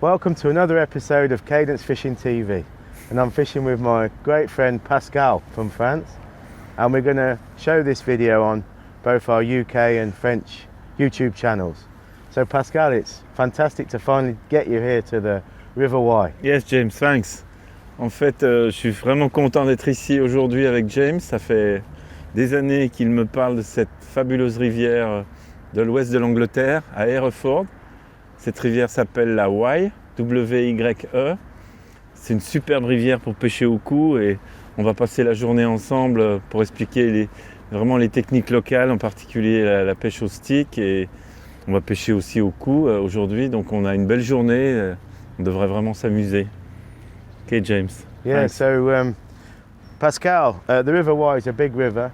Welcome to another episode of Cadence Fishing TV, and I'm fishing with my great friend Pascal from France, and we're going to show this video on both our UK and French YouTube channels. So Pascal, it's fantastic to finally get you here to the River Wye. Yes, James, thanks. En fait, je suis vraiment content d'être ici aujourd'hui avec James. Ça fait des années qu'il me parle de cette fabuleuse rivière de l'ouest de l'Angleterre, à Hereford. Cette rivière s'appelle la Wye, W-Y-E. C'est une superbe rivière pour pêcher au cou et on va passer la journée ensemble pour expliquer vraiment les techniques locales, en particulier la pêche au stick, et on va pêcher aussi au cou aujourd'hui. Donc on a une belle journée, on devrait vraiment s'amuser. Ok, James. Yeah, thanks. so Pascal, the River Wye is a big river.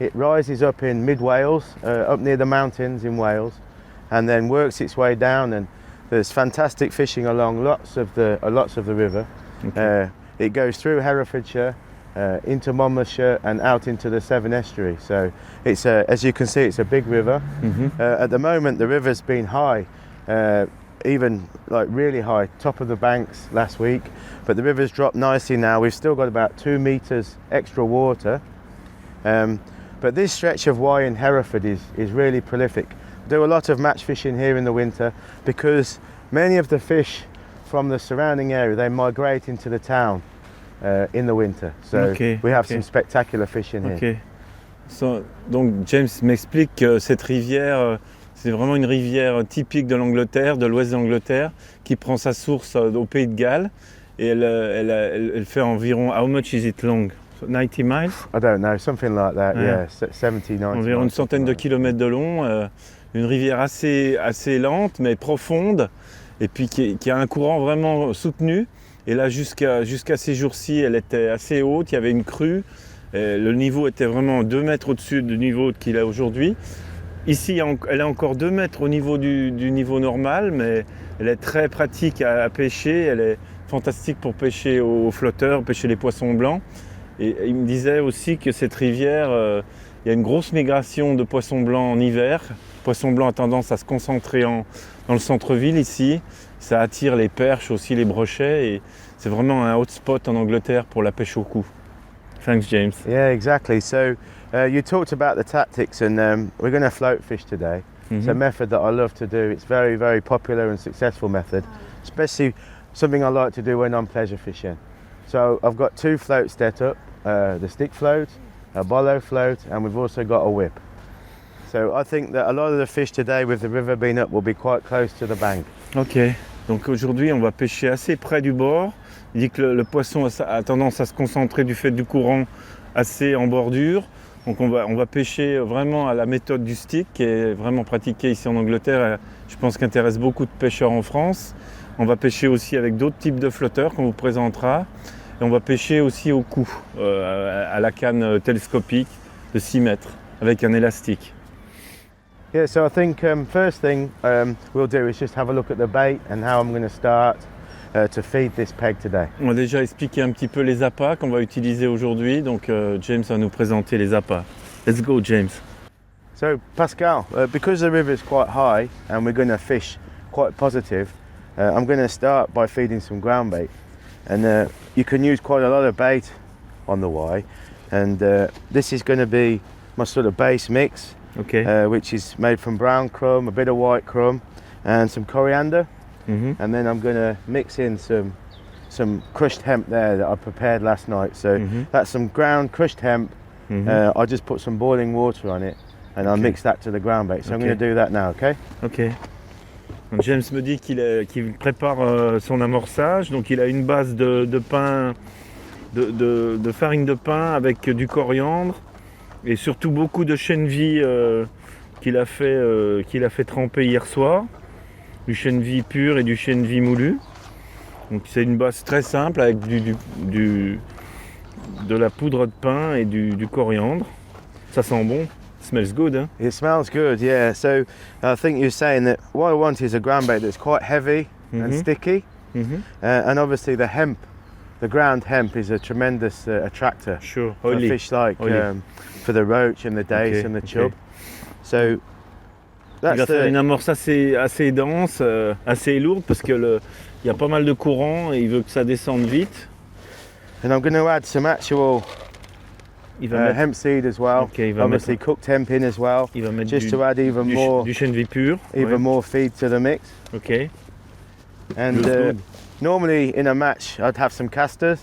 It rises up in mid-Wales, up near the mountains in Wales, and then works its way down, and there's fantastic fishing along lots of the river. Okay. It goes through Herefordshire, into Monmouthshire and out into the Severn Estuary. So it's as you can see, it's a big river. Mm-hmm. At the moment, the river's been high, even like really high, top of the banks last week, but the river's dropped nicely now. We've still got about 2 meters extra water. But this stretch of Wye in Hereford is really prolific. We do a lot of match fishing here in the winter because many of the fish from the surrounding area, they migrate into the town in the winter. So we have some spectacular fishing here. Okay. So, donc James m'explique que cette rivière, c'est vraiment une rivière typique de l'Angleterre, de l'ouest de l'Angleterre, qui prend sa source au Pays de Galles, et elle fait environ, how much is it long? 90 miles? I don't know, something like that, yeah, 70, 90 Environ une centaine de kilomètres de long, une rivière assez lente mais profonde, et puis qui a un courant vraiment soutenu. Et là, jusqu'à ces jours-ci, elle était assez haute, il y avait une crue, le niveau était vraiment 2 mètres au-dessus du niveau qu'il a aujourd'hui. Ici, elle est encore 2 mètres au niveau du niveau normal, mais elle est très pratique à pêcher, elle est fantastique pour pêcher aux flotteurs, pêcher les poissons blancs. Et il me disait aussi que cette rivière, il y a une grosse migration de poissons blancs en hiver. Le poisson blanc a tendance à se concentrer dans le centre-ville ici. Ça attire les perches, aussi les brochets, et c'est vraiment un hotspot en Angleterre pour la pêche au cou. Thanks, James. Yeah, exactly. So you talked about the tactics, and we're going to float fish today. Mm-hmm. It's a method that I love to do. It's very, very popular and successful method, especially something I like to do when I'm pleasure fishing. So I've got 2 floats set up, the stick float, a bolo float, and we've also got a whip. So I think that a lot of the fish today, with the river being up, will be quite close to the bank. Ok, donc aujourd'hui on va pêcher assez près du bord. Il dit que le poisson a tendance à se concentrer du fait du courant assez en bordure. Donc on va pêcher vraiment à la méthode du stick, qui est vraiment pratiquée ici en Angleterre. Je pense qu'intéresse beaucoup de pêcheurs en France. On va pêcher aussi avec d'autres types de flotteurs qu'on vous présentera. Et on va pêcher aussi au cou, à la canne télescopique de 6 mètres, avec un élastique. Yeah, so I think first thing we'll do is just have a look at the bait and how I'm going to start to feed this peg today. On va déjà expliquer un petit peu les appâts qu'on va utiliser aujourd'hui. Donc James va nous présenter les appâts. Let's go, James. So Pascal, because the river is quite high and we're going to fish quite positive, I'm going to start by feeding some ground bait. And you can use quite a lot of bait on the Wye, and this is going to be my sort of base mix, which is made from brown crumb, a bit of white crumb, and some coriander. Mm-hmm. And then I'm going to mix in some crushed hemp there that I prepared last night. So that's some ground crushed hemp. I just put some boiling water on it, and I'll mix that to the ground bait. So I'm going to do that now, okay? Ok. Donc James me dit qu'il prépare son amorçage. Donc il a une base de pain, de farine de pain avec du coriandre et surtout beaucoup de chènevis qu'il a fait tremper hier soir. Du chènevis pur et du chènevis moulu. Donc c'est une base très simple avec de la poudre de pain et du coriandre. Ça sent bon. Smells good, huh? It smells good, yeah. So I think you're saying that what I want is a ground bait that's quite heavy and sticky. And obviously the hemp, the ground hemp, is a tremendous attractor for fish like for the roach and the dace and the chub. So Il va faire une amorce assez dense, assez lourde parce que il y a pas mal de courant et il veut que ça descende vite. And I'm going to add some actual hemp seed as well. Okay, il va obviously mettre, cooked hemp in as well. Il va mettre just to add even more du chènevis pur. more feed to the mix. Ok. And normally in a match I'd have some casters,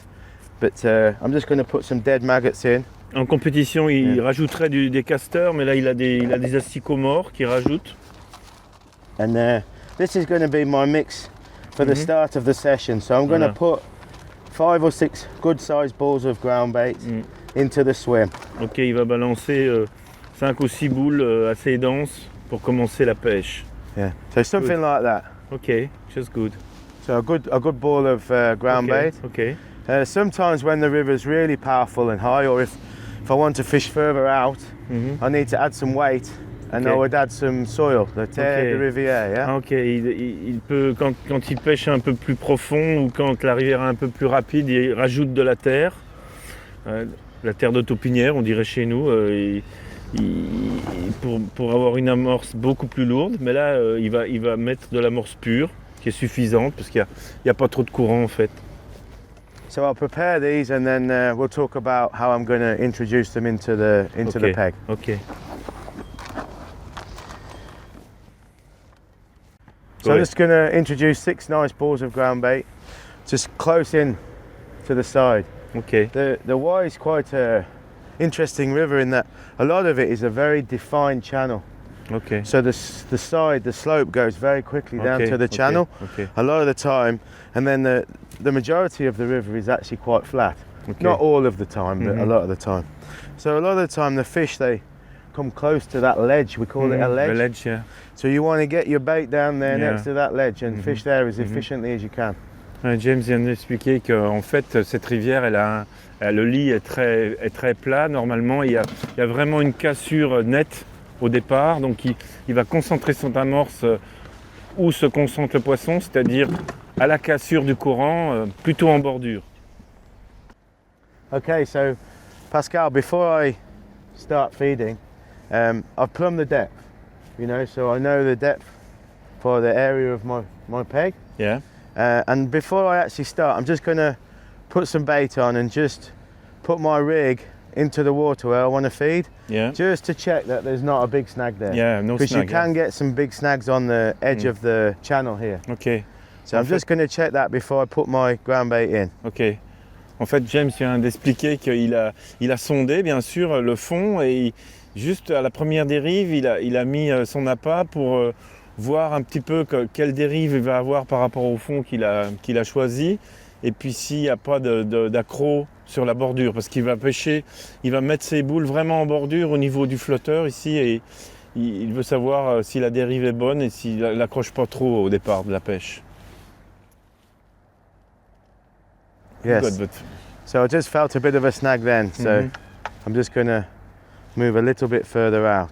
but I'm just going to put some dead maggots in. En compétition, il rajouterait des castors, mais là il a des asticots morts qu'il rajoute. And this is going to be my mix for the start of the session. So I'm going to put 5 or 6 good sized balls of ground bait into the swim. Ok, il va balancer 5 ou 6 boules assez denses pour commencer la pêche. Yeah, so something like that. Ok, just good. So a good ball of ground bait. Okay. Sometimes when the river's really powerful and high, or if I want to fish further out, I need to add some weight, and I would add some soil, the terre de rivière. Yeah. Ok, il peut quand il pêche un peu plus profond ou quand la rivière est un peu plus rapide, il rajoute de la terre de taupinière, on dirait chez nous, pour avoir une amorce beaucoup plus lourde. Mais là, il va mettre de l'amorce pure qui est suffisante parce qu'il n'y a pas trop de courant en fait. So I'll prepare these and then we'll talk about how I'm going to introduce them into the peg. Okay. So I'm just going to introduce 6 nice balls of ground bait, just close in to the side. Okay. The Wye is quite an interesting river in that a lot of it is a very defined channel. Okay. So the slope goes very quickly down to the channel a lot of the time, and then the majority of the river is actually quite flat. Okay. Not all of the time, but a lot of the time. So a lot of the time the fish, they come close to that ledge. We call it a ledge. A ledge, yeah. So you want to get your bait down there next to that ledge and fish there as efficiently as you can. James vient d'expliquer qu'en fait cette rivière, le lit est très plat. Normalement, il y a vraiment une cassure nette au départ, donc il va concentrer son amorce où se concentre le poisson, c'est-à-dire à la cassure du courant, plutôt en bordure. Okay, so Pascal, before I start feeding, I've plumbed the depth, so I know the depth for the area of my peg. Yeah. And before I actually start, I'm just going to put some bait on and just put my rig into the water where I want to feed, just to check that there's not a big snag there. Yeah, no snag. Because you can get some big snags on the edge of the channel here. Okay. So I'm just going to check that before I put my ground bait in. Ok. En fait, James vient d'expliquer qu'il a sondé, bien sûr, le fond et juste à la première dérive, il a mis son appât pour voir un petit peu quelle dérive il va avoir par rapport au fond qu'il a choisi. Et puis s'il n'y a pas d'accroc sur la bordure, parce qu'il va pêcher, il va mettre ses boules vraiment en bordure au niveau du flotteur ici et il veut savoir si la dérive est bonne et s'il n'accroche pas trop au départ de la pêche. Yes. Good, but... So I just felt a bit of a snag then, so I'm just going to move a little bit further out.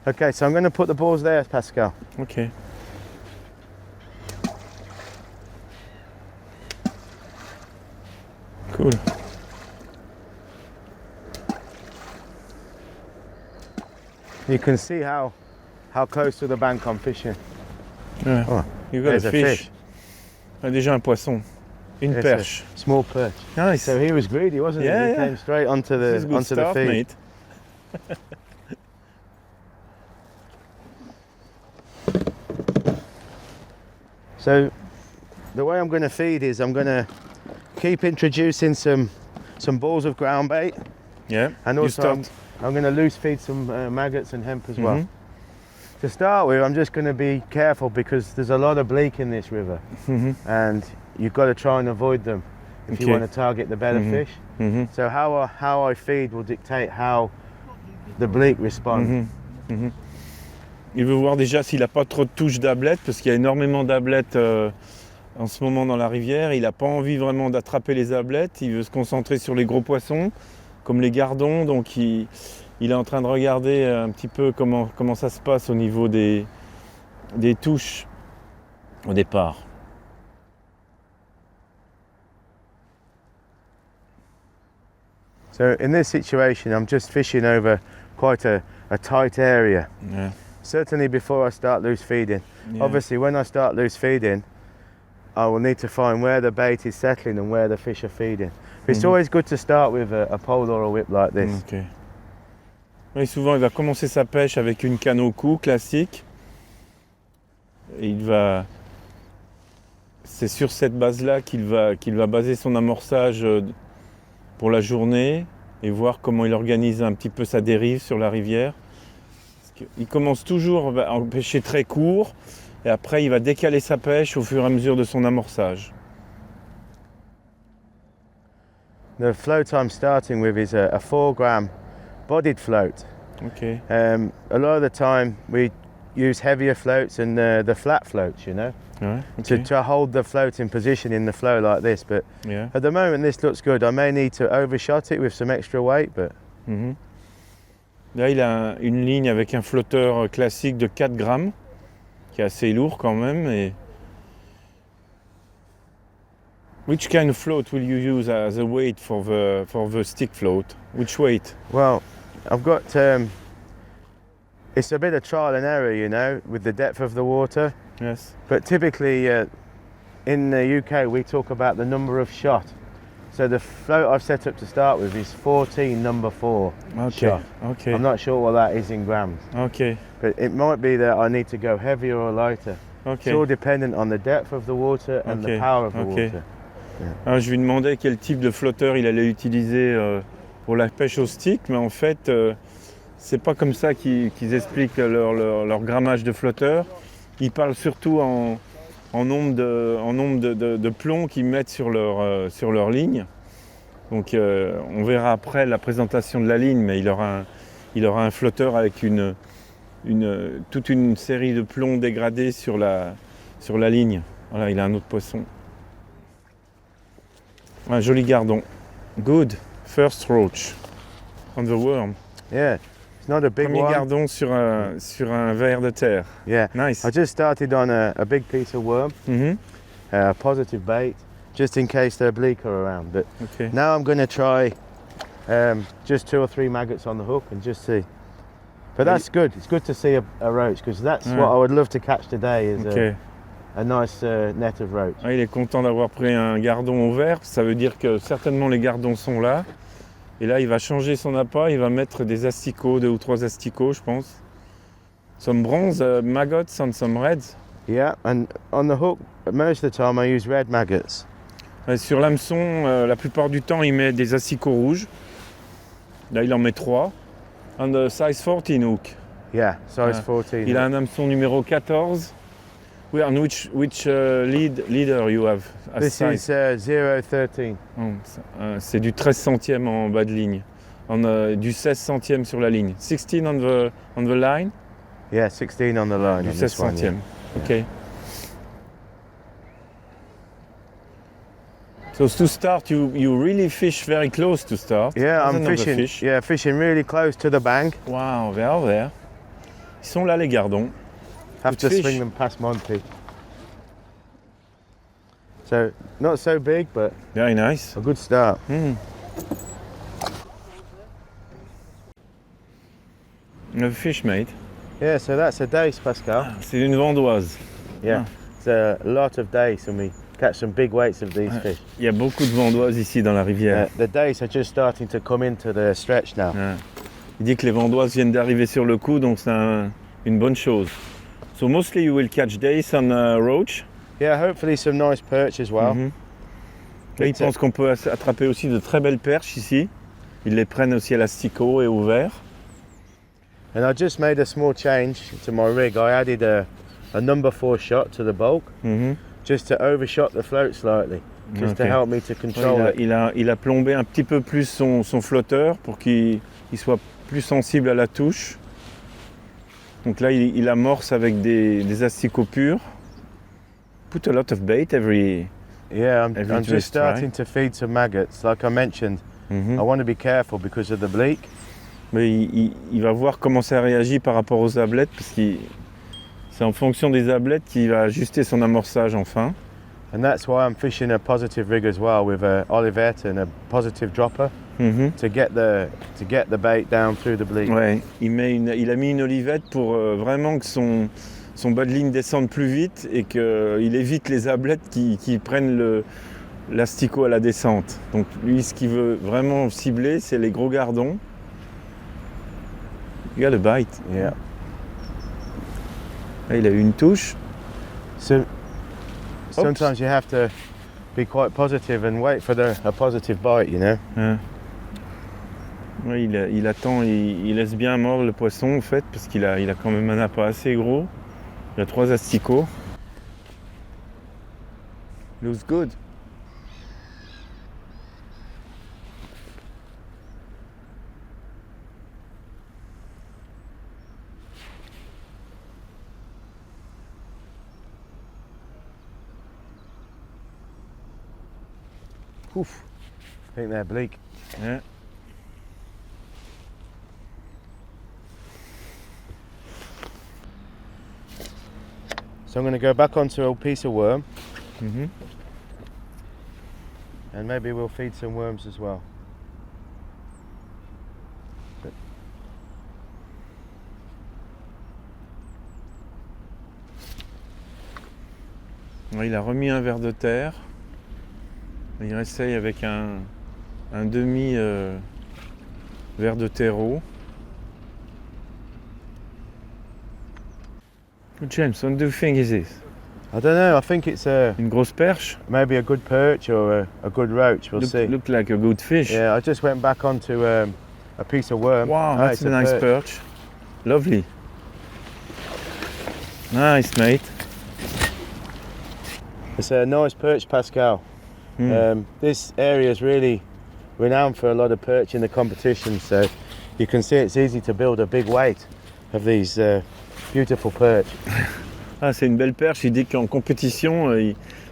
Okay, so I'm going to put the balls there, Pascal. Okay. Cool. You can see how close to the bank I'm fishing. Yeah. Oh, You got there's a fish. Ah, déjà un poisson. Une perche. Small perch. Nice. So he was greedy, wasn't he? He came straight onto the stuff, feed. Mate. So the way I'm going to feed is I'm going to keep introducing some balls of ground bait. Yeah. And also I'm going to loose feed some maggots and hemp as well. To start with, I'm just going to be careful because there's a lot of bleak in this river, and you've got to try and avoid them if you want to target the better fish. So how I feed will dictate how the bleak respond. Il veut voir déjà s'il n'a pas trop de touches d'ablettes, parce qu'il y a énormément d'ablettes en ce moment dans la rivière. Il n'a pas envie vraiment d'attraper les ablettes, il veut se concentrer sur les gros poissons, comme les gardons, donc il est en train de regarder un petit peu comment ça se passe au niveau des touches au départ. So in this situation, I'm just fishing over quite a tight area. Yeah. Certainly before I start loose feeding. Yeah. Obviously, when I start loose feeding, I will need to find where the bait is settling and where the fish are feeding. But it's always good to start with a pole or a whip like this. Ok. Oui, souvent, il va commencer sa pêche avec une canne au cou classique. Et c'est sur cette base-là qu'il va baser son amorçage pour la journée et voir comment il organise un petit peu sa dérive sur la rivière. Il commence toujours à pêcher très court et après il va décaler sa pêche au fur et à mesure de son amorçage. The float I'm starting with is a 4 gram bodied float. Ok. A lot of the time we use heavier floats and the flat floats, you know, Ouais, ok. to hold the float in position in the flow like this. But Yeah. at the moment this looks good. I may need to overshot it with some extra weight, but Mhm. Là, il a une ligne avec un flotteur classique de 4 grammes, qui est assez lourd quand même. Et... Which kind of float will you use as a weight for the stick float? Which weight? well, I've got it's a bit of trial and error, you know, with the depth of the water. Yes. But typically in the UK we talk about the number of shot. So the float I've set up to start with is 14 number 4 Okay. shot. Okay. I'm not sure what that is in grams, Okay. but it might be that I need to go heavier or lighter. It's all Okay. dependent on the depth of the water and Okay. the power of the Okay. water. Alors, je lui demandais quel type de flotteur il allait utiliser pour la pêche au stick, mais en fait, c'est pas comme ça qu'ils expliquent leur grammage de flotteur. Ils parlent surtout en nombre de plombs qu'ils mettent sur leur ligne. Donc on verra après la présentation de la ligne, mais il aura un flotteur avec toute une série de plombs dégradés sur la ligne. Voilà, il a un autre poisson. Un joli gardon. Good. First roach on the worm. Yeah, it's not a big Premier one. gardon sur un ver de terre. Yeah, Nice. I just started on a big piece of worm, Mhm. a positive bait, just in case the oblique are around. But Ok. now I'm going to try just 2 or 3 maggots on the hook and just see. But that's good. It's good to see a roach, because that's Ouais. what I would love to catch today is Ok. a nice net of roach. Ah, il est content d'avoir pris un gardon au vert. Ça veut dire que certainement les gardons sont là. Et là, il va changer son appât. Il va mettre des asticots, 2 ou 3 asticots, je pense. Some bronze maggots and some reds. Yeah, and on the hook, most of the time I use red maggots. Ouais, sur l'hameçon, la plupart du temps, il met des asticots rouges. Là, il en met 3. And the size 14 hook. Yeah, size Ah, 14. Il a un hameçon numéro 14. Oui, and which leader you have as This size? is 013. Oh, c'est du 13 centièmes en bas de ligne. Du 16 centièmes sur la ligne. 16 on the line. Yeah, 16 on the line. Du on 16 this one, yeah. centièmes. Ok. So to start, you really fish very close to start. Yeah, There's I'm another fishing. fish. Yeah, fishing really close to the bank. Wow, they are there. Ils sont là les gardons. Have to Good fish. swing them past Monty. So not so big, but Very nice. a good start. Mm. A fish, mate. Yeah, so that's a dace, Pascal. C'est une vandoise. Yeah, it's a lot of dace, and we catch some big weights of these fish. Il y a beaucoup de vandoises ici dans la rivière. The dace are just starting to come into the stretch now. Ouais. Il dit que les vandoises viennent d'arriver sur le coup, donc c'est une bonne chose. So mostly you will catch dace and roach. Yeah, hopefully some nice perch as well. Mhm. Là, il pense qu'on peut attraper aussi de très belles perches ici. Ils les prennent aussi à l'asticot et au verre. And I just made a small change to my rig. I added a number 4 shot to the bulk, Mhm. just to overshot the float slightly, just to Ok. help me to Ouais, control it. il a plombé un petit peu plus son flotteur pour qu'il soit plus sensible à la touche. Donc là, il amorce avec des asticots purs. Put a lot of bait every Yeah, I'm Every just twist, starting right? to feed some maggots. Like I mentioned, Mhm. I want to be careful because of the bleak. Mais il va voir comment ça réagit par rapport aux ablettes, parce que c'est en fonction des ablettes qu'il va ajuster son amorçage enfin. And that's why I'm fishing a positive rig as well with a Olivette and a positive dropper to get the bait down through the bleak. Ouais, il a mis une olivette pour vraiment que son bas de ligne descende plus vite et qu'il évite les ablettes qui prennent l'asticot à la descente. Donc lui, ce qu'il veut vraiment cibler, c'est les gros gardons. You got a bite. Yeah. Là, il a eu une touche. So sometimes you have to be quite positive and wait for a positive bite, you know. Ouais, il attend, il laisse bien mordre le poisson en fait, parce qu'il a quand même un appât assez gros. Il a 3 asticots. Looks good. Oof. I think they're bleak. Yeah. So I'm going to go back onto a piece of worm and maybe we'll feed some worms as well. Ouais, il a remis un ver de terre. Il essaye avec un demi ver de terreau. James, what do you think is this? I don't know, I think it's Une grosse perche? maybe a good perch or a good roach, we'll see. Look like a good fish. Yeah, I just went back onto a piece of worm. Wow, that's it's a nice perch. Lovely. Nice, mate. It's a nice perch, Pascal. This area is really renowned for a lot of perch in the competition, so you can see it's easy to build a big weight of these beautiful perch. Ah, c'est une belle perche. Il dit qu'en compétition,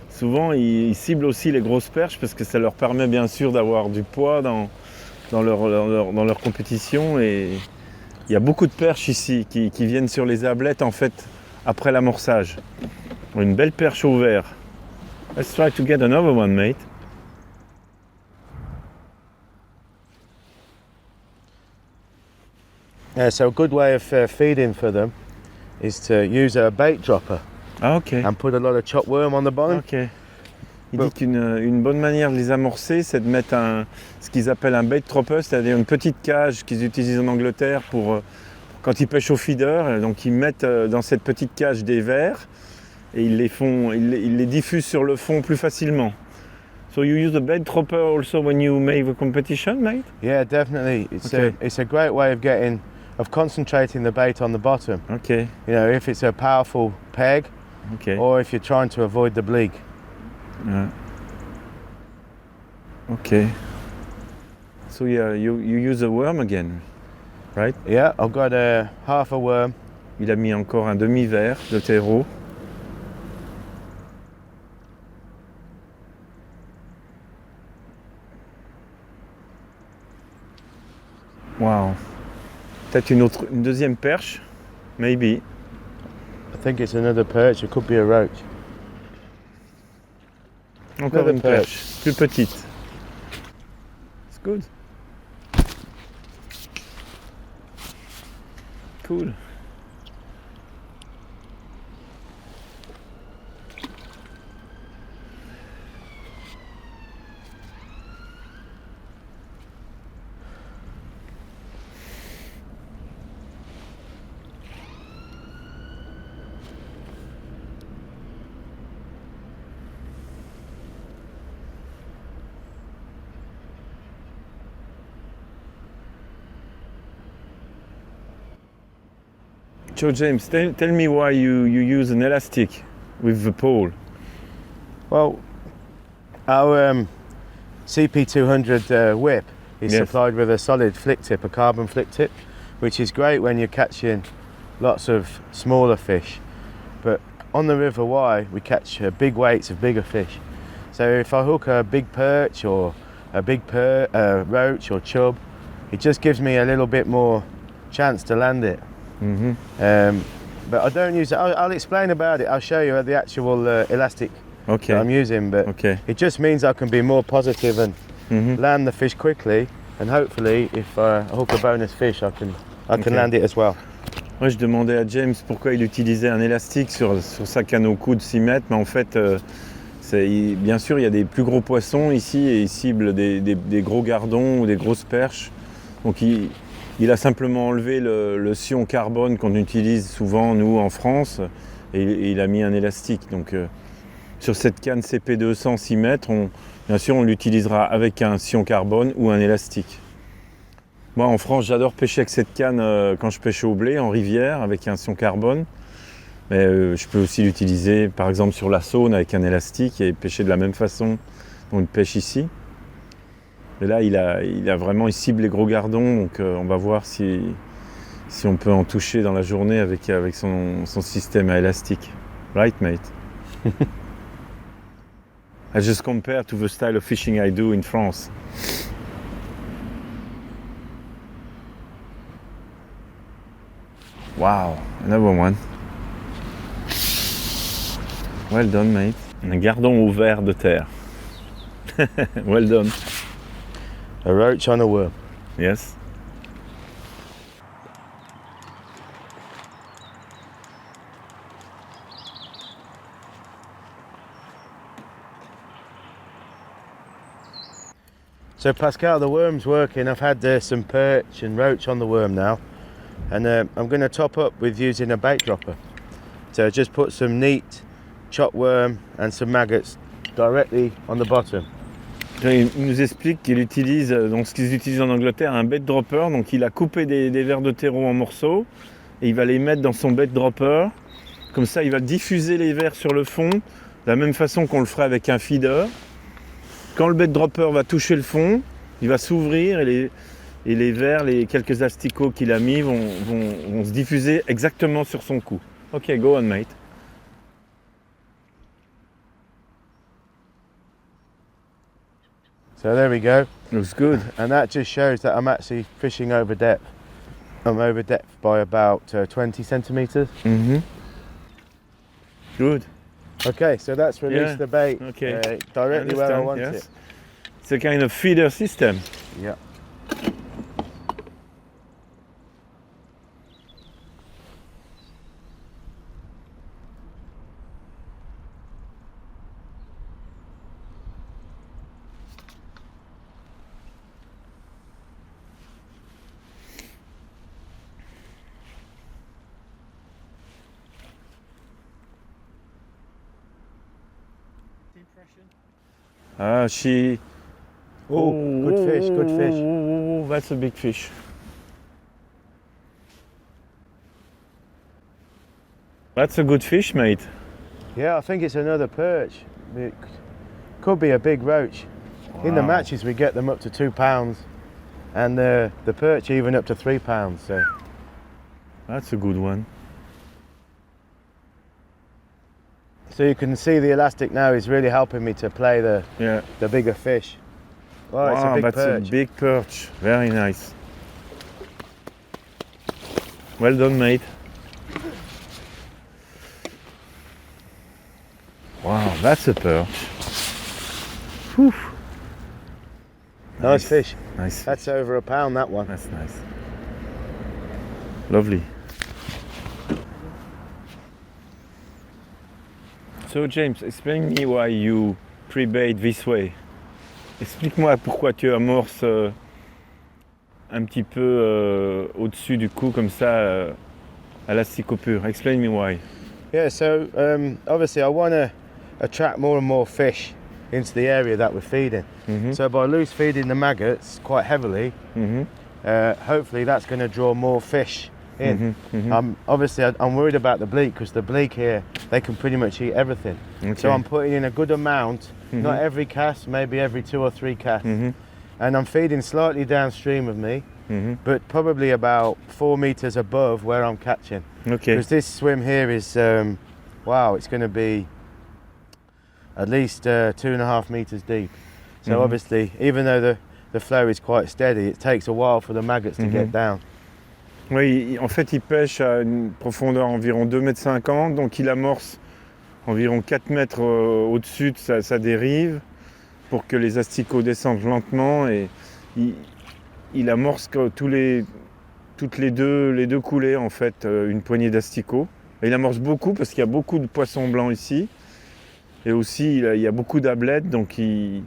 souvent ils ciblent aussi les grosses perches parce que ça leur permet bien sûr d'avoir du poids dans leur compétition. Et il y a beaucoup de perches ici qui viennent sur les ablettes en fait après l'amorçage. Une belle perche au vert. Let's try to get another one, mate. So a good way of feeding for them is to use a bait dropper Ah, ok. and put a lot of chopped worm on the bottom. Ok. Il dit qu'une bonne manière de les amorcer, c'est de mettre ce qu'ils appellent un bait dropper, c'est-à-dire une petite cage qu'ils utilisent en Angleterre pour quand ils pêchent au feeder. Donc ils mettent dans cette petite cage des vers et ils les diffusent sur le fond plus facilement. So you use the bait dropper also when you make the competition, mate? Yeah, definitely. It's a great way of concentrating the bait on the bottom. Okay. You know, if it's a powerful peg, Okay. or if you're trying to avoid the bleak. Okay. So yeah, you use a worm again, right? Yeah, I've got half a worm. Il a mis encore un demi-verre de terreau. Wow. Peut-être une deuxième perche, maybe. I think it's another perch. It could be a roach. Encore Another une perche, plus petite. It's good. Cool. So James, tell me why you use an elastic with the pole. Well, our CP200 whip is supplied with a solid flick tip, a carbon flick tip, which is great when you're catching lots of smaller fish. But on the River Wye, we catch big weights of bigger fish. So if I hook a big perch or a big roach or chub, it just gives me a little bit more chance to land it. But I don't use it. I'll explain about it. I'll show you the actual elastic Okay. that I'm using, but Okay. it just means I can be more positive and Mhm. land the fish quickly, and hopefully if I hook a bonus fish, I can Okay. land it as well. Moi, je demandais à James pourquoi il utilisait un élastique sur sa canne au cou de 6 mètres, mais en fait, bien sûr, il y a des plus gros poissons ici et il cible des gros gardons ou des grosses perches. Donc, il a simplement enlevé le sion carbone qu'on utilise souvent, nous, en France, et il a mis un élastique. Donc, sur cette canne CP200 6 mètres, bien sûr, on l'utilisera avec un sion carbone ou un élastique. Moi, en France, j'adore pêcher avec cette canne quand je pêche au blé, en rivière, avec un sion carbone. Mais je peux aussi l'utiliser, par exemple, sur la Saône avec un élastique et pêcher de la même façon dont il pêche ici. Et là, il cible les gros gardons, donc on va voir si on peut en toucher dans la journée avec son système à élastique. Right, mate? I just compare to the style of fishing I do in France. Wow, another one. Well done, mate. Un gardon au ver de terre. Well done. A roach on a worm. Yes. So Pascal, the worm's working. I've had some perch and roach on the worm now, and I'm going to top up with using a bait dropper. So just put some neat chopped worm and some maggots directly on the bottom. Il nous explique qu'il utilise, donc ce qu'ils utilisent en Angleterre, un bait dropper. Donc il a coupé des vers de terreau en morceaux et il va les mettre dans son bait dropper. Comme ça, il va diffuser les vers sur le fond, de la même façon qu'on le ferait avec un feeder. Quand le bait dropper va toucher le fond, il va s'ouvrir et les vers, les quelques asticots qu'il a mis vont se diffuser exactement sur son cou. Ok, go on, mate. So there we go. Looks good. And that just shows that I'm actually fishing over depth. I'm over depth by about 20 centimetres. Mm-hmm. Good. Okay, so that's released the bait Okay. directly where I want yes. it. It's a kind of feeder system. Yeah. Ah, she. Oh, good fish, good fish. Oh, that's a big fish. That's a good fish, mate. Yeah, I think it's another perch. It could be a big roach. In the Wow. matches we get them up to £2 and the perch even up to £3. So That's a good one. you can see the elastic now is really helping me to play Yeah. the bigger fish. Oh, it's a Wow, big that's perch. a big perch. Very nice. Well done, mate. Wow, that's a perch. Whew. Nice fish. Nice. That's over £1, that one. That's nice. Lovely. So James, explain me why you pre-bait this way. Explique-moi pourquoi tu amorces un petit peu au-dessus du cou comme ça à l'asticot pur. Explain me why. Yeah, so obviously I want to attract more and more fish into the area that we're feeding. Mm-hmm. So by loose feeding the maggots quite heavily, Mm-hmm. hopefully that's going to draw more fish in. Mm-hmm. Mm-hmm. I'm worried about the bleak because the bleak here, they can pretty much eat everything. Okay. So I'm putting in a good amount, Mhm. not every cast, maybe every 2 or 3 casts. Mm-hmm. And I'm feeding slightly downstream of me, Mm-hmm. but probably about 4 meters above where I'm catching. Okay. Because this swim here is, wow, it's going to be at least 2.5 meters deep. So Mhm. obviously, even though the flow is quite steady, it takes a while for the maggots to get Mhm. down. Oui, en fait, il pêche à une profondeur environ 2,50 m, donc il amorce environ 4 mètres au-dessus de sa dérive pour que les asticots descendent lentement et il amorce toutes les deux coulées en fait une poignée d'asticots. Et il amorce beaucoup parce qu'il y a beaucoup de poissons blancs ici et aussi il y a beaucoup d'ablettes, donc il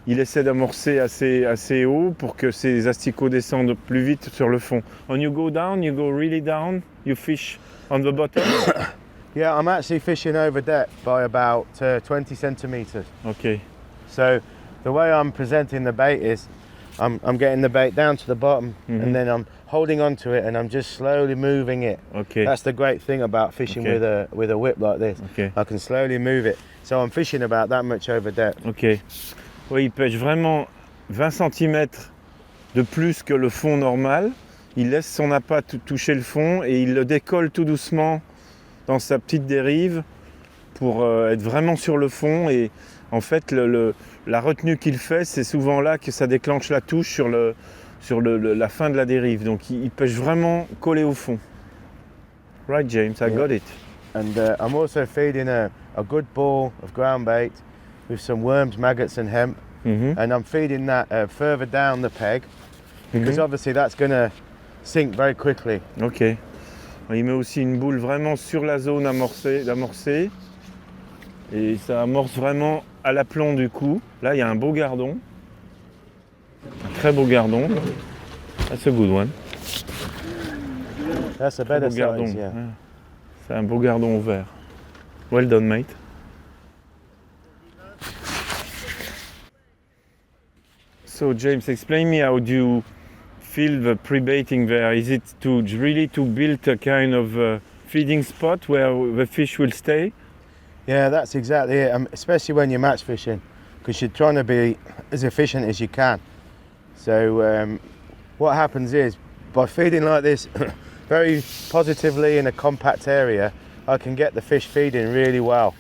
essaie d'amorcer assez haut pour que ces asticots descendent plus vite sur le fond. When you go down, you go really down, you fish on the bottom. Yeah, I'm actually fishing over depth by about 20 centimeters. Okay. So the way I'm presenting the bait is I'm getting the bait down to the bottom and then I'm holding on to it and I'm just slowly moving it. Okay. That's the great thing about fishing with a whip like this. Okay. I can slowly move it. So I'm fishing about that much over depth. Ok. Oui, il pêche vraiment 20 cm de plus que le fond normal. Il laisse son appât toucher le fond et il le décolle tout doucement dans sa petite dérive pour être vraiment sur le fond. Et en fait, la retenue qu'il fait, c'est souvent là que ça déclenche la touche sur la fin de la dérive. Donc il pêche vraiment collé au fond. Right, James, I got it. And I'm also feeding a good ball of ground bait with some worms, maggots and hemp. And I'm feeding that further down the peg because obviously that's going to sink very quickly. Ok. Il met aussi une boule vraiment sur la zone d'amorcer. Et ça amorce vraiment à l'aplomb du coup. Là, il y a un beau gardon. Un très beau gardon. That's a good one. That's a better Beau gardon. size, yeah. C'est un beau gardon au vert. Well done, mate. So James, explain me how do you feel the pre-baiting there? Is it really to build a kind of feeding spot where the fish will stay? Yeah, that's exactly it, especially when you're match fishing, because you're trying to be as efficient as you can. So what happens is, by feeding like this very positively in a compact area, I can get the fish feeding really well.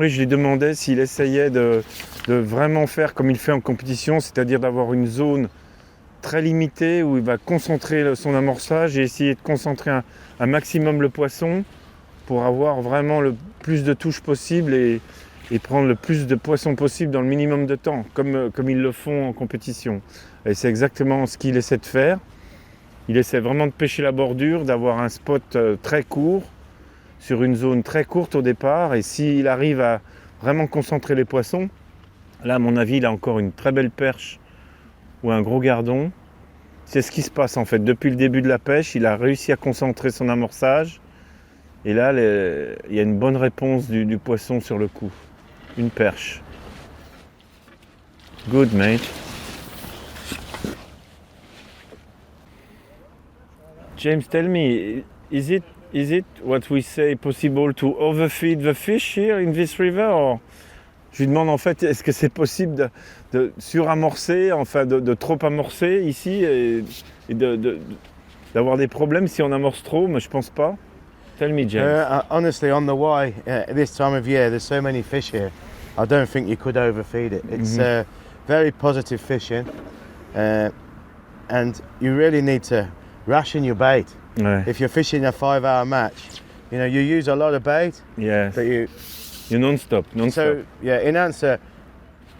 Oui, je lui demandais s'il essayait de vraiment faire comme il fait en compétition, c'est-à-dire d'avoir une zone très limitée où il va concentrer son amorçage et essayer de concentrer un maximum le poisson pour avoir vraiment le plus de touches possible et prendre le plus de poissons possible dans le minimum de temps, comme ils le font en compétition. Et c'est exactement ce qu'il essaie de faire. Il essaie vraiment de pêcher la bordure, d'avoir un spot très court, sur une zone très courte au départ. Et s'il arrive à vraiment concentrer les poissons, là à mon avis il a encore une très belle perche ou un gros gardon. C'est ce qui se passe en fait. Depuis le début de la pêche, il a réussi à concentrer son amorçage. Et là, il y a une bonne réponse du poisson sur le coup. Une perche. Good, mate. James, tell me, is it what we say possible to overfeed the fish here in this river? Or je lui demande en fait, est-ce que c'est possible de suramorcer, enfin de trop amorcer ici et d'avoir des problèmes si on amorce trop? Mais je pense pas. Tell me, James. Honestly, on the Wye, this time of year, there's so many fish here. I don't think you could overfeed it. It's very positive fishing, and you really need to ration your bait. Ouais. If you're fishing a 5-hour match, you use a lot of bait. Yes. But you non-stop. So yeah, in answer,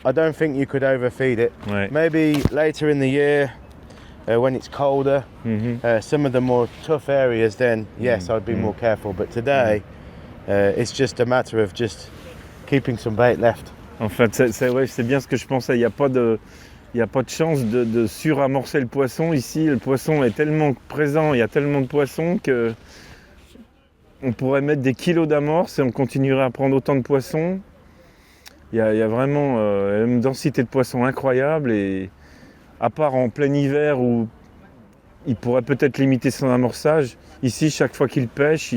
I don't think you could overfeed it. Ouais. Maybe later in the year, when it's colder, some of the more tough areas, then yes, I'd be more careful. But today, it's just a matter of just keeping some bait left. En fait, c'est bien ce que je pensais. Il n'y a pas de chance de suramorcer le poisson. Ici, le poisson est tellement présent, il y a tellement de poissons que on pourrait mettre des kilos d'amorce et on continuerait à prendre autant de poissons. Il y a vraiment une densité de poissons incroyable et à part en plein hiver où il pourrait peut-être limiter son amorçage, ici, chaque fois qu'il pêche,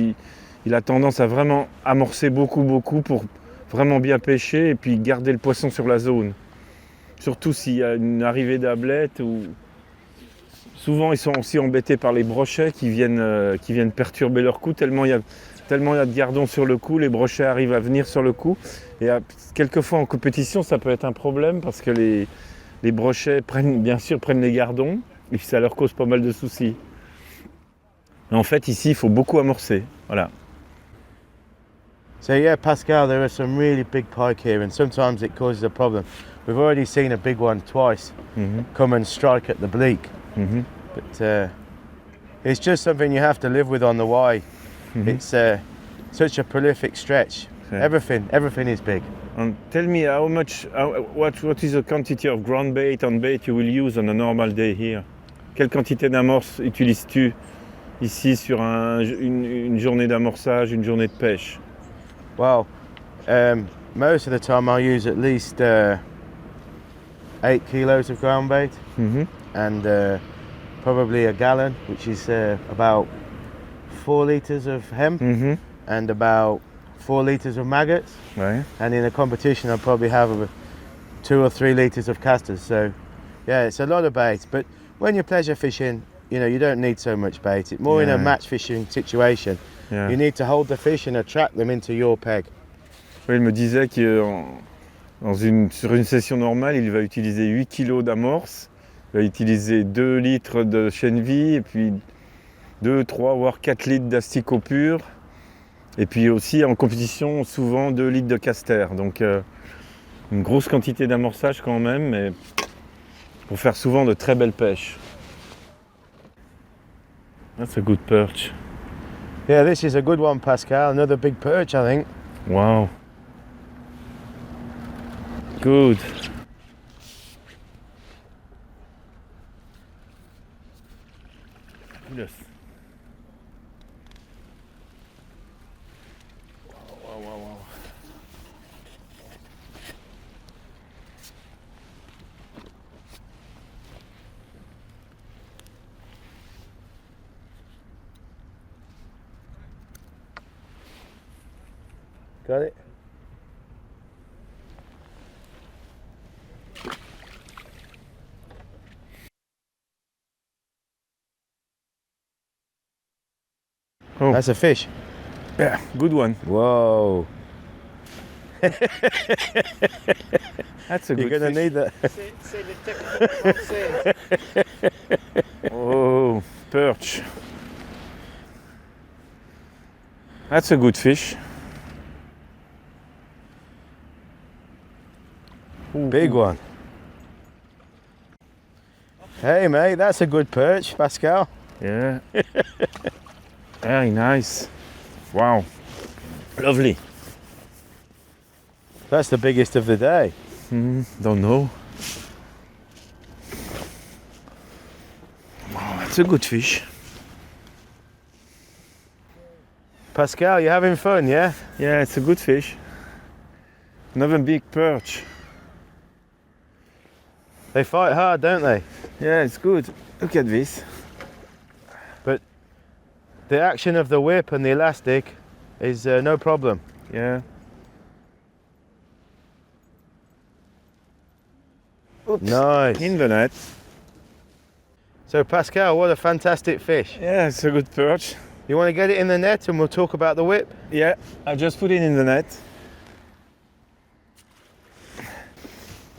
il a tendance à vraiment amorcer beaucoup pour vraiment bien pêcher et puis garder le poisson sur la zone. Surtout s'il y a une arrivée d'ablettes ou souvent ils sont aussi embêtés par les brochets qui viennent perturber leur coup tellement il y a de gardons sur le coup, les brochets arrivent à venir sur le coup et quelquefois en compétition ça peut être un problème parce que les brochets prennent les gardons et ça leur cause pas mal de soucis. Mais en fait ici il faut beaucoup amorcer, voilà. So yeah, Pascal, there are some really big pike here, and sometimes it causes a problem. We've already seen a big one twice come and strike at the bleak, but it's just something you have to live with on the Wye. It's such a prolific stretch. Yeah. Everything is big. And tell me how much, what is the quantity of ground bait and bait you will use on a normal day here? Quelle quantité d'amorce utilises-tu ici sur une journée d'amorçage, une journée de pêche? Well, most of the time I use at least 8 kilos of ground bait and probably a gallon, which is about 4 litres of hemp and about 4 litres of maggots. Ouais. And in a competition I'll probably have 2 or 3 litres of castors. So yeah, it's a lot of bait, but when you're pleasure fishing, you know, you don't need so much bait. It's more in a match fishing situation. Yeah. You need to hold the fish and attract them into your peg. Oui, il me disait que sur une session normale, il va utiliser 8 kg d'amorce, il va utiliser 2 litres de chènevis, et puis 2, 3, voire 4 litres d'asticot pur, et puis aussi en compétition, souvent 2 litres de caster. Donc une grosse quantité d'amorçage quand même, mais pour faire souvent de très belles pêches. That's a good perch. Yeah, this is a good one, Pascal. Another big perch, I think. Wow. Good. Yes. Wow. Got it? Oh. That's a fish. Yeah, good one. Whoa. That's a You're good going to fish. need that. C'est le technique français. Oh, perch. That's a good fish. Big one. Hey, mate, that's a good perch, Pascal. Yeah. Very nice. Wow. Lovely. That's the biggest of the day. Don't know. Wow, that's a good fish. Pascal, you're having fun, yeah? Yeah, it's a good fish. Another big perch. They fight hard, don't they? Yeah, it's good. Look at this. But the action of the whip and the elastic is no problem. Yeah. Oops. Nice. In the net. So Pascal, what a fantastic fish. Yeah, it's a good perch. You want to get it in the net and we'll talk about the whip? Yeah, I just put it in the net.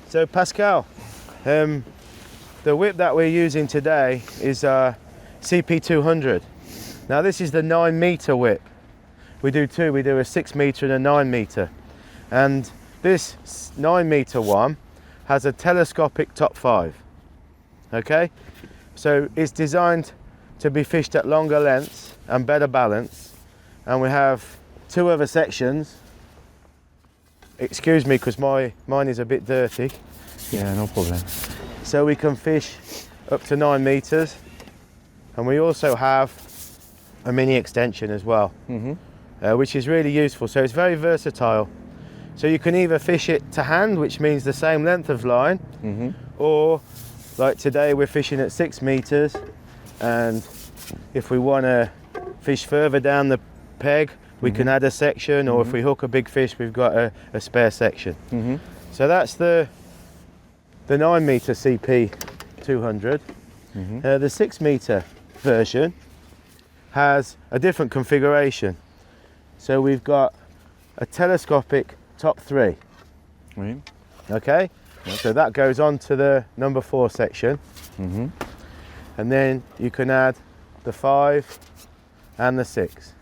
So Pascal, the whip that we're using today is CP200. Now this is the 9 meter whip. We do two, we do a 6 meter and a 9 meter. And this 9 meter one has a telescopic top 5. Okay? So it's designed to be fished at longer lengths and better balance. And we have 2 other sections. Excuse me, because mine is a bit dirty. Yeah, no problem. So we can fish up to 9 meters. And we also have a mini extension as well, which is really useful. So it's very versatile. So you can either fish it to hand, which means the same length of line, or like today we're fishing at 6 meters, and if we want to fish further down the peg, we can add a section, or if we hook a big fish, we've got a spare section. So that's the 9 meter CP 200. The 6 meter version has a different configuration. So we've got a telescopic top 3. Oui. Okay, so that goes on to the number 4 section, and then you can add the 5 and the 6.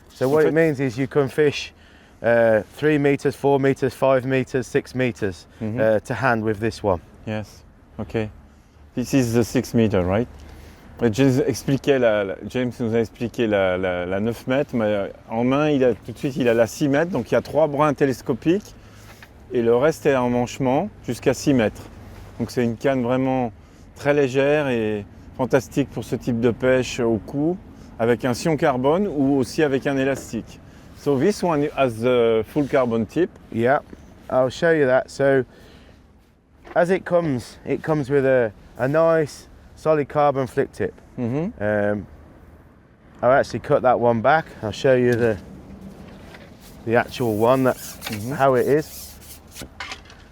So what it means is you can fish 3 meters, 4 meters, 5 meters, 6 meters to hand with this one. Yes. Okay. This is the 6 meter, right? James nous a expliqué la 9 mètres, mais en main, tout de suite, il a la 6 mètres, donc il y a 3 brins télescopiques et le reste est en manchement jusqu'à 6 mètres. Donc c'est une canne vraiment très légère et fantastique pour ce type de pêche au cou, avec un sion carbone ou aussi avec un élastique. So this one has the full carbon tip. Yeah, I'll show you that. So as it comes with a nice solid carbon flick tip. I've actually cut that one back. I'll show you the actual one, that's how it is.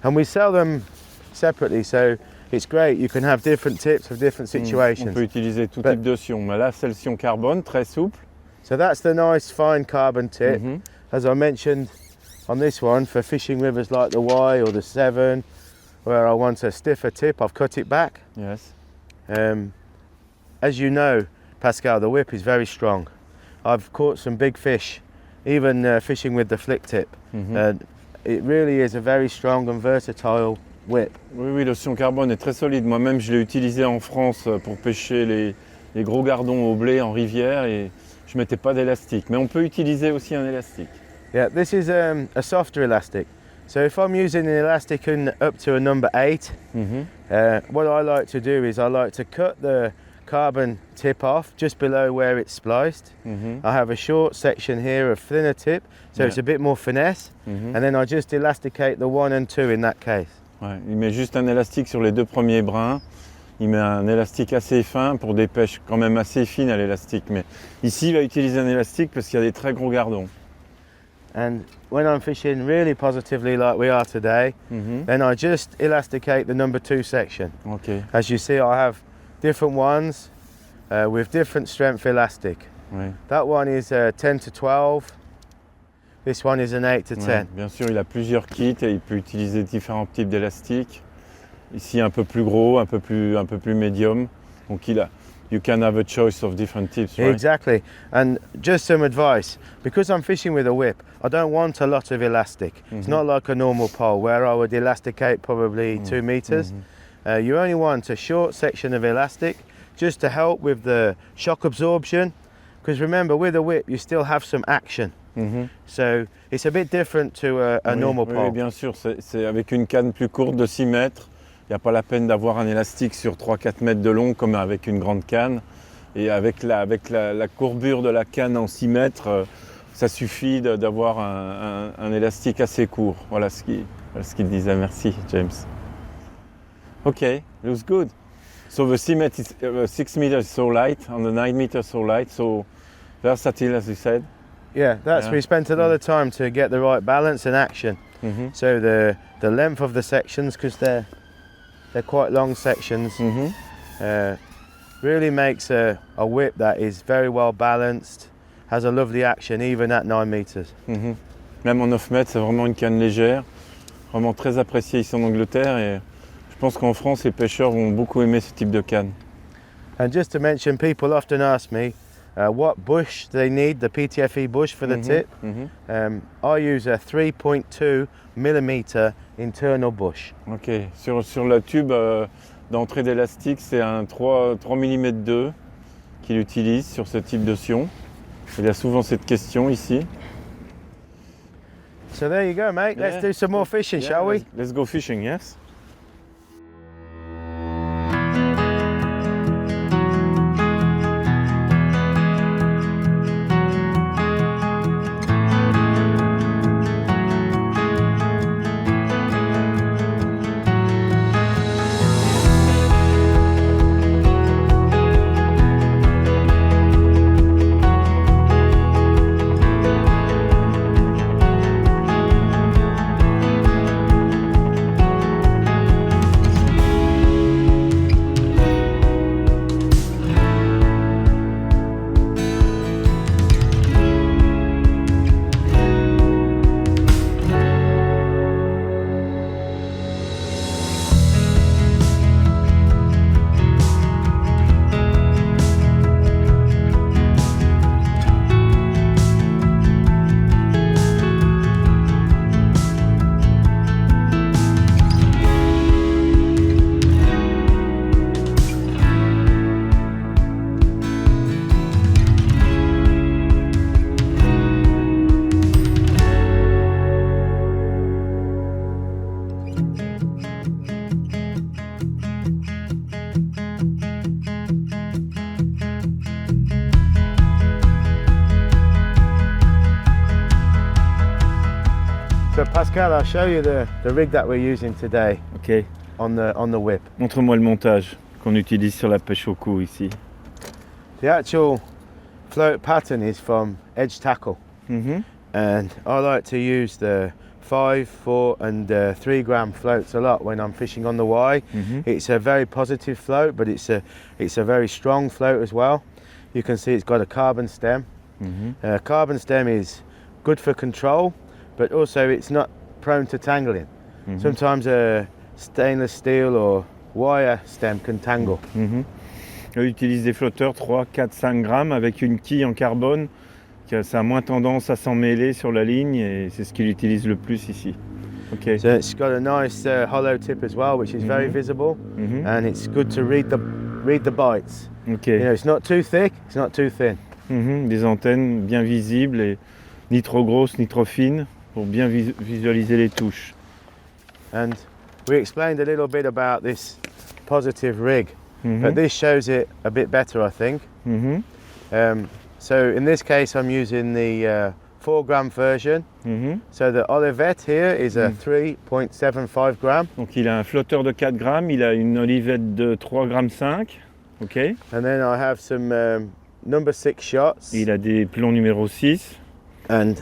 And we sell them separately, so it's great. You can have different tips for different situations. On peut utiliser tout type de sion, mais là c'est le sion carbone, très souple. So that's the nice fine carbon tip. As I mentioned on this one, for fishing rivers like the Wye or the Severn, where I want a stiffer tip, I've cut it back. Yes. As you know, Pascal, the whip is very strong. I've caught some big fish, even fishing with the flick tip. It really is a very strong and versatile whip. Oui, le sion carbone est très solide. Moi-même, je l'ai utilisé en France pour pêcher les gros gardons au blé en rivière et je mettais pas d'élastique. Mais on peut utiliser aussi un élastique. Yeah, this is a softer elastic. So if I'm using an elastic up to a number 8, what I like to do is I like to cut the carbon tip off just below where it's spliced. I have a short section here of thinner tip, so it's a bit more finesse, and then I just elasticate the 1 and 2 in that case. Ouais, il met juste un élastique sur les 2 premiers brins. Il met un élastique assez fin pour des pêches quand même assez fines à l'élastique. Mais ici, il va utiliser un élastique parce qu'il y a des très gros gardons. And when I'm fishing really positively like we are today, then I just elasticate the number 2 section. Okay. As you see, I have different ones with different strength elastic. Ouais. That one is 10 to 12. This one is an 8 to 10. Ouais, bien sûr, il a plusieurs kits et il peut utiliser différents types d'élastiques. Ici, un peu plus gros, un peu plus médium. Donc you can have a choice of different tips, right? Exactly. And just some advice, because I'm fishing with a whip, I don't want a lot of elastic. It's not like a normal pole where I would elasticate probably 2 meters. You only want a short section of elastic just to help with the shock absorption. Because remember, with a whip, you still have some action. So it's a bit different to a normal pole. Oui, bien sûr. C'est avec une canne plus courte de 6 mètres. Il n'y a pas la peine d'avoir un élastique sur 3-4 mètres de long comme avec une grande canne. Et avec la courbure de la canne en 6 mètres, ça suffit d'avoir un élastique assez court. Voilà ce qu'il disait. Merci, James. Ok, looks good. So the 6 meters is so light, and the 9 meters so light, so versatile as you said. Yeah, we spent a lot of time to get the right balance and action. So the length of the sections, because they're quite long sections, really makes a whip that is very well balanced, has a lovely action even at 9 meters. Même en 9 mètres, c'est vraiment une canne légère, vraiment très appréciée ici en Angleterre et je pense qu'en France, les pêcheurs vont beaucoup aimer ce type de canne. And just to mention, people often ask me what bush they need, the PTFE bush for the tip. I use a 3.2 millimeter internal bush. Ok, sur le tube d'entrée d'élastique, c'est un 3 mm 2 qu'il utilise sur ce type de sion. Il y a souvent cette question ici. So there you go, mate. Let's do some more fishing, shall we? Let's go fishing, yes? So Pascal, I'll show you the rig that we're using today Ok. on the whip. Montre-moi le montage qu'on utilise sur la pêche au cou ici. The actual float pattern is from edge tackle, Mhm. and I like to use the 5, 4 and 3 gram floats a lot when I'm fishing on the Wye. Mhm. It's a very positive float, but it's a very strong float as well. You can see it's got a carbon stem. Mhm. Carbon stem is good for control, but also it's not prone to tangling. Mhm. Sometimes a stainless steel or wire stem can tangle. Mhm. Eux utilisent des flotteurs 3, 4, 5 grammes avec une quille en carbone. Ça a moins tendance à s'emmêler sur la ligne et c'est ce qu'ils utilisent le plus ici. Ok. So it's got a nice hollow tip as well, which is very visible, Mhm. and it's good to read the bites. Ok. You know, it's not too thick, it's not too thin. Mhm. Des antennes bien visibles et ni trop grosses ni trop fines pour bien visualiser les touches. And we explained a little bit about this positive rig, Mhm. but this shows it a bit better, I think. Mhm. So in this case, I'm using the 4 gram version. Mhm. So the Olivette here is a 3.75 gram, Donc il a un flotteur de 4 grammes, il a une olivette de 3 grammes 5. Ok. and then I have some number 6 shots, Il a des plombs numéro 6 and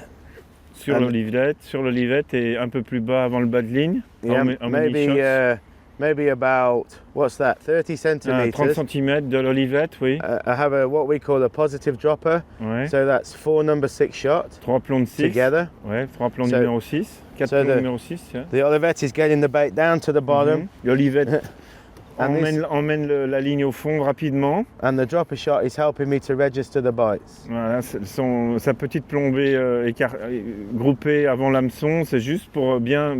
sur And- l'olivette et un peu plus bas avant le bas de ligne. yeah, en mini shots. maybe about, what's that, 30 30 centimeters. cm de l'olivette, oui. I have what we call a positive dropper, Ouais. so that's 4 number 6 shots 3 plombs de 6. together. Ouais, 3 plombs So- numéro 6. 4 so plombs the- numéro 6. Yeah. The Olivette is getting the bait down to the bottom, Mhm. L'olivette And this- emmène la ligne au fond rapidement. and the dropper shot is helping me to register the bites. Voilà, sa petite plombée groupée avant l'hameçon, c'est juste pour bien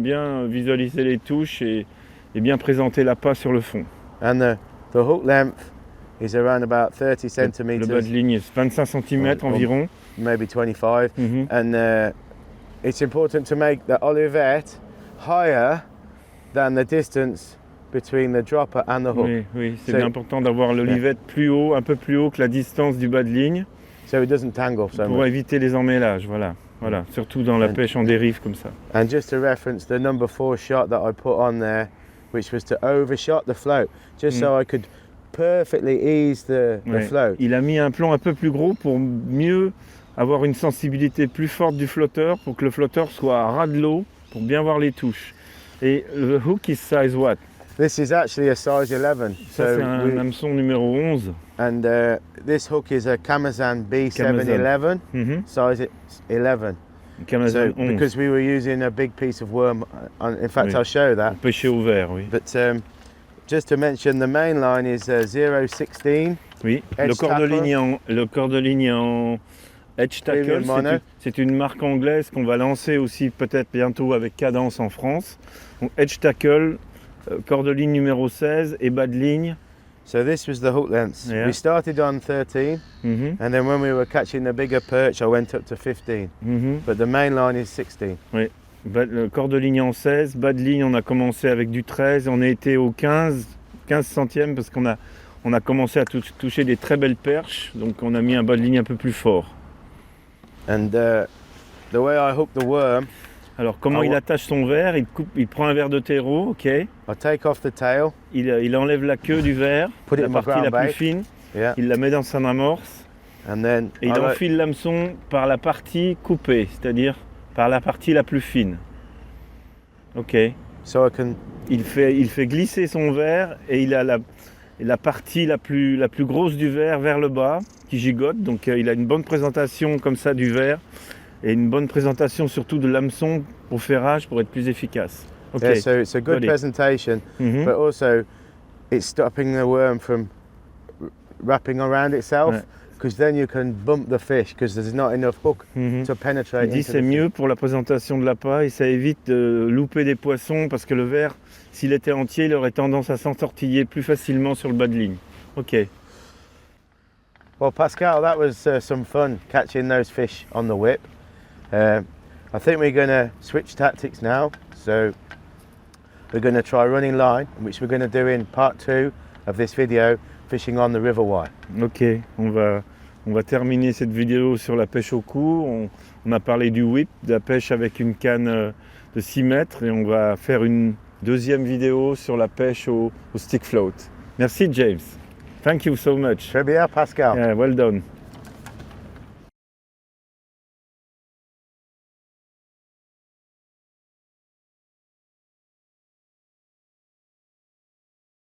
visualiser les touches et bien présenter l'appât sur le fond. And the hook length is around about 30 Le bas centimeters, de ligne est 25 cm Ouais, environ. maybe 25. Mhm. And it's important to make the Olivette higher than the distance between the dropper and the hook. Oui, c'est C'est- bien important d'avoir l'olivette plus haut, un peu plus haut que la distance du bas de ligne So it doesn't tangle so pour much. éviter les emmêlages. Voilà, surtout dans la And- pêche en dérive comme ça. And just to reference the number 4 shot that I put on there, which was to overshot the float, just so I could perfectly ease the Ouais. float. Il a mis un plomb un peu plus gros pour mieux avoir une sensibilité plus forte du flotteur, pour que le flotteur soit à ras de l'eau, pour bien voir les touches. Et le hook is size what? This is actually a size 11. Ça c'est un hameçon numéro 11. and this hook is a Camazan B711, Mhm. size 11. Camazan So 11. because we were using a big piece of worm, in fact Oui. I'll show that. Pour pêcher au vert, oui. But just to mention, the main line is 016. Oui, Edge le corps de tackle. ligne en Edge Tackle, Premium mono. c'est une marque anglaise qu'on va lancer aussi peut-être bientôt avec Cadence en France. Donc Edge Tackle, corps de ligne numéro 16 et bas de ligne. So this was the hook length. Yeah. We started on 13, Mhm, and then when we were catching the bigger perch, I went up to 15. mhm. But the main line is 16. Le corps de ligne en 16, bas de ligne on a commencé avec du 13, on a été au 15 centièmes parce qu'on a commencé à toucher des très belles perches, donc on a mis un bas de ligne un peu plus fort. And the way I hook the worm, Alors comment Ah il ouais. attache son verre, il prend un verre de terreau, ok. I take off the tail, Il enlève la queue du verre, Put it la in my partie la ground plus bait. fine, yeah, il la met dans son amorce and then et il I like- enfile l'hameçon par la partie coupée, c'est-à-dire par la partie la plus fine. Ok. so I can Il fait glisser son verre et il a la partie la plus grosse du verre vers le bas qui gigote. Donc il a une bonne présentation comme ça du verre et une bonne présentation surtout de l'hameçon au ferrage pour être plus efficace. Ok. yeah, so it's a good Got it. presentation, Mhm. but also it's stopping the worm from wrapping around itself, Ouais. because then you can bump the fish because there's not enough hook Mhm. to penetrate. Il dit into c'est the fish. mieux pour la présentation de l'appât et ça évite de louper des poissons parce que le verre, s'il était entier, il aurait tendance à s'entortiller plus facilement sur le bas de ligne. Ok. Well, Pascal, that was some fun catching those fish on the whip. I think we're going to switch tactics now. So we're going to try running line, which we're going to do in part 2 of this video, fishing on the River Wye. Ok, on va terminer cette vidéo sur la pêche au cou. On On a parlé du whip, de la pêche avec une canne de 6 mètres et on va faire une deuxième vidéo sur la pêche au stick float. Merci James. Thank you so much. Très bien, Pascal. Yeah, well done.